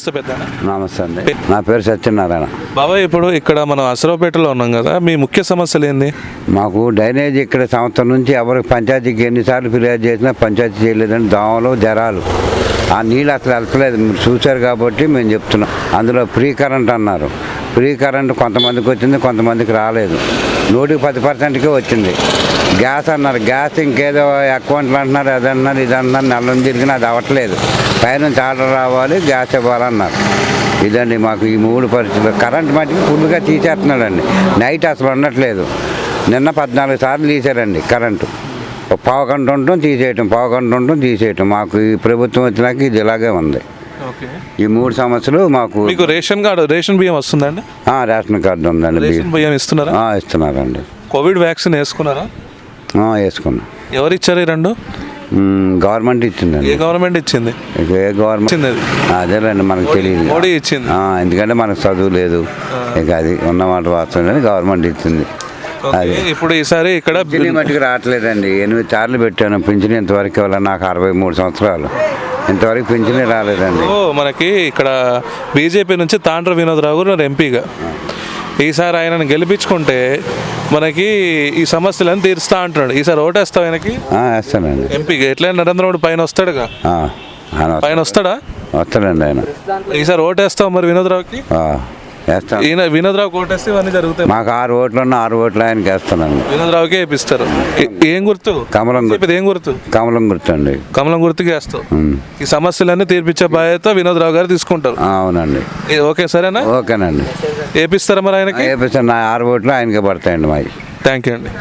నమస్తే పెద్ద. నమస్తే అండి, నా పేరు సత్యనారాయణ. బాబాయ్, ఇప్పుడు ఇక్కడ మనం అసరావుపేటలో ఉన్నాం కదా, మీ ముఖ్య సమస్యలు ఏంది? మాకు డ్రైనేజ్ ఇక్కడ సంవత్సరం నుంచి ఎవరికి పంచాయతీకి ఎన్నిసార్లు ఫిర్యాదు చేసినా పంచాయతీ చేయలేదండి. దోమలు, జ్వరాలు, ఆ నీళ్ళు అసలు వెళ్తలేదు. మీరు చూశారు కాబట్టి మేము చెప్తున్నాం. అందులో ఫ్రీ కరెంట్ అన్నారు. ఫ్రీ కరెంట్ కొంతమందికి వచ్చింది, కొంతమందికి రాలేదు. 110%కే వచ్చింది. గ్యాస్ అన్నారు, గ్యాస్ ఇంకేదో అకౌంట్లు అంటున్నారు, అది అన్నారు, ఇది అన్నారు. నెలను తిరిగినా అది అవ్వట్లేదు. పైనుంచి ఆర్డర్ రావాలి, గ్యాస్ ఇవ్వాలన్నారు. ఇదండి మాకు ఈ 3 పరిస్థితులు. కరెంట్ మట్టికి ఫుల్గా తీసేస్తున్నాడండి. నైట్ అసలు ఉండట్లేదు. నిన్న 14 సార్లు తీసారండి కరెంటు. పావుగంట ఉండటం తీసేయటం, పావుగంట ఉండటం తీసేయటం. మాకు ఈ ప్రభుత్వం వచ్చినాక ఇది ఇలాగే ఉంది. ఈ 3 సమస్యలు మాకు. మీకు రేషన్ బియ్యం వస్తుందండి? రేషన్ కార్డు ఉందండి. రేషన్ బియ్యం ఇస్తున్నారా? ఇస్తున్నారండి. కోవిడ్ వ్యాక్సిన్ వేసుకున్నారా? వేసుకున్నాం. ఎవరు ఇచ్చారు ఈ 2? గవర్నమెంట్ ఇచ్చిందండి. ఏ గవర్నమెంట్ ఇచ్చింది? ఏ గవర్నమెంట్ ఇచ్చింది? అదేలేండి, మనకు తెలియదు. మోడీ ఇచ్చింది. ఎందుకంటే మనకు చదువు లేదు. ఇక అది ఉన్నమాట వాస్తవం, గవర్నమెంట్ ఇచ్చింది. అది ఇప్పుడు ఈసారి ఇక్కడ పింఛనీ మట్టుకు రావట్లేదండి. 8 సార్లు పెట్టాను పింఛనీ. ఇంతవరకు వల్ల నాకు 63 సంవత్సరాలు, ఇంతవరకు పింఛనీ రాలేదండి. మనకి ఇక్కడ బీజేపీ నుంచి తాండ్ర వినోద్రావు గారు ఎంపీగా, ఈసారి ఆయనను గెలిపించుకుంటే మనకి ఈ సమస్యలను తీరుస్తా అంటున్నాడు. ఈసారి ఓటేస్తావు ఆయనకి? వేస్తానండి. ఎంపీగా ఎట్లా నరేంద్ర మోడీ పైన వస్తాడుగా? పైన వస్తాడా? వస్తాడండి ఆయన. ఈసారి ఓటేస్తావు మరి వినోద్రావుకి? వేస్తాను. ఈయన వినోద్రావుకి ఓటేస్తే ఇవన్నీ జరుగుతాయి. మాకు 6 ఓట్లు ఉన్న 6 ఓట్లు ఆయనకి వేస్తానండి. వినోద్రావుకే వేపిస్తారు. ఏం గుర్తు? కమలం గుర్తు. ఏం గుర్తు? కమలం గుర్తు అండి. కమలం గుర్తుకి వేస్తావు. ఈ సమస్యలన్నీ తీర్పిచ్చే బాధ్యత వినోద్రావు గారు తీసుకుంటారు. అవునండి. ఓకే, సరేనా? ఓకేనండి. వేపిస్తారా మరి ఆయనకి? వేపిస్తాను. నా 6 ఓట్లు ఆయనకే పడతాయండి మావి. థ్యాంక్ యూ అండి.